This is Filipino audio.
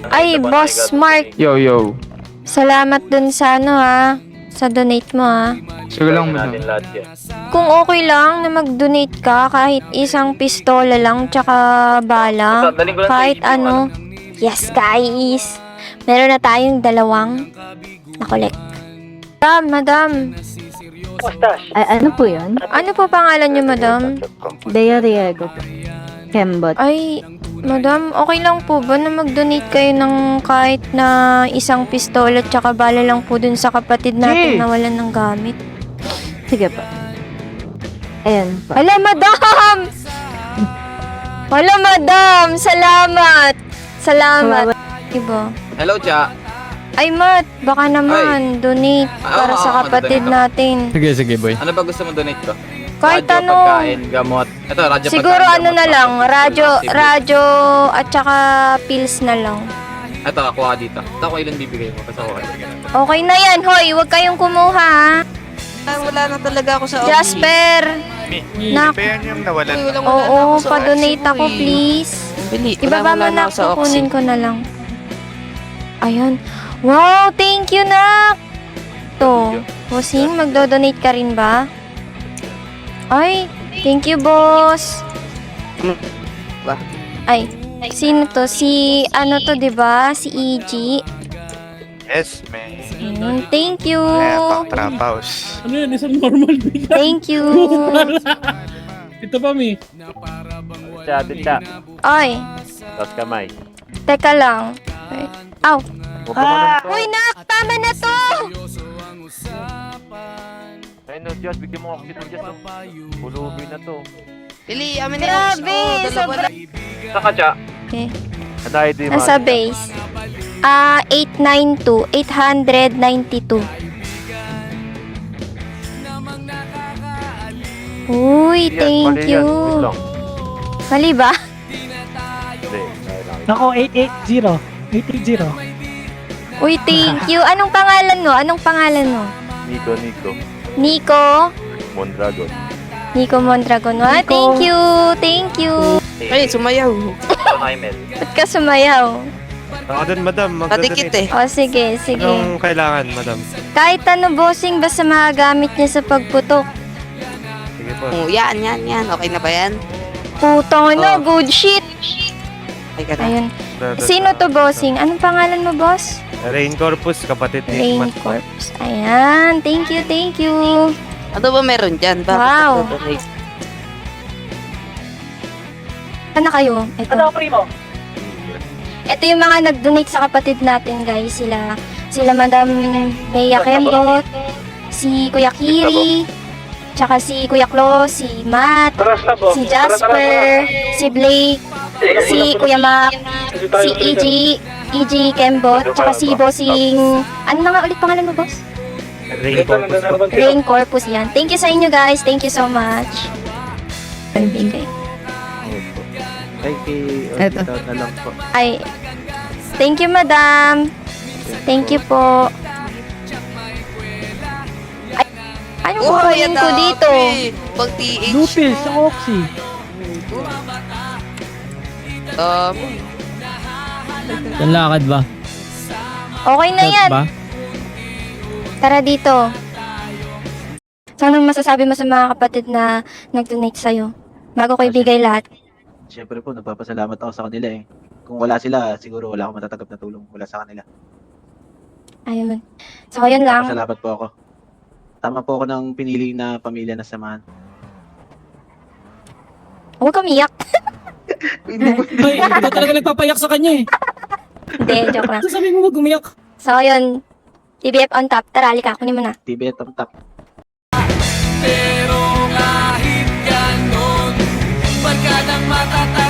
Ay, Boss Mark, Yo, yo. salamat dun sa ano ha, sa donate mo ha. Sige lang mo. Kung okay lang na mag-donate ka kahit isang pistola lang tsaka bala, kahit ano. Yes guys, meron na tayong dalawang na-collect. Madam, Ay, ano po yun? ano po pangalan niyo, madam? Bea Riego po. Kembot. Ay, madam, okay lang po ba na mag-donate kayo ng kahit na isang pistola tsaka bala lang po dun sa kapatid natin na walan ng gamit? Sige po. Ayan po. Hala, madam! Hala, madam! Salamat! Salamat. Iba. Hello, Cha. Ay, Mat, baka naman donate para sa kapatid natin. Sige, sige, boy. Ano ba gusto mo donate ko? Kahit Radyo, ano. pagkain, gamot. Ito, radyo, Siguro pagkain, ano gamot, na lang, tapos radyo Cebu. at saka pills na lang. Ito, kuha dito. Ito, ko ilan bibigay mo. Kasi ako Okay na yan, hoy, huwag kayong kumuha ha. Wala na talaga ako sa Jasper! Nak, Ba yan yung nawalan? oo, pa-donate ako please. Bili. Ibaba mo na, ako sa kukunin Oxy. ko na lang. Ayan. Wow, thank you, Nak! To, Bossing, magdo-donate ka rin ba? Ay, thank you, boss. Ba? Ay, sino to? Si, ano to, diba? Si EG. Yes, may. Thank you. Pang trap house. Ano yun? Isang normal bigas. Thank you. Ito pa, Mi. Tita, Ay, tas kamay. teka lang. Wait. Aw. Huwag ka manuntok. Uy, Nak! Tama na to! Ayun no, Diyos, bigyan mo ako kitang Diyos. Pulubi na to. Bili, amin na Grabe, sobra. Saka, Cha. Okay. Ano ID mo? Nasa base. 892. 892. Uy, Yan, thank mali you. yan. Wait lang. Mali ba? Hindi, kailangan. Nako, 880. 880. Uy, thank you. Anong pangalan mo? Anong pangalan mo? Nico. Nico? Mondragon. Nico Mondragon. Ah, thank you. Thank you. Ay, sumayaw. Ba't ka sumayaw? Ako din, madam. Padikit eh. O, sige, sige. Anong kailangan, madam? Kahit ano, bossing, basta magagamit niya sa pagputok. Sige po. Oh, yan. Okay na ba yan? Putang Oh. na, good shit. Ay, ka na. Ayun. Sino to, bossing? Anong pangalan mo, boss? Rain Corpus, kapatid ni Rain Mat. Corps. Ayan. Thank you, thank you. Ano ba meron dyan? Bakit Wow. nagdo-donate? Ano kayo? Ito. Ito yung mga nag-donate sa kapatid natin, guys. Sila Madam Bea Kembot, si Kuya Kiri, tsaka si Kuya Klo, si Matt, si Jasper, si Blake, si Kuya Mac, si EG Kembot, tsaka si Bossing... Ano na nga ulit pangalan mo, boss? Rain Corpus po. Rain Corpus yan. Thank you sa inyo, guys. Thank you so much. Bigay. Eto. Ay, thank you, madam. Thank you po. Ay, anong kukunin ko dito? Pag TH. Lupil sa Oxy. Yung lakad ba? Okay na yan. Ba? Tara dito. So, anong masasabi mo sa mga kapatid na nag-donate sa'yo? Bago ko ibigay lahat. Siyempre po, nagpapasalamat ako sa kanila eh. Kung wala sila, siguro wala akong matatanggap na tulong mula sa kanila. Ayun. So, yun lang. Nagpapasalamat po ako. Tama po ako ng pinili na pamilya na samahan. Huwag kang iyak. Ay, ito talaga nagpapayak sa kanya eh. Hindi, joke lang. Sabi mo wag umiyak. So, yun. TBF on top. Tara, halika. Kunin mo na. TBA Top Top. Pero kahit ganon, barkadang matatag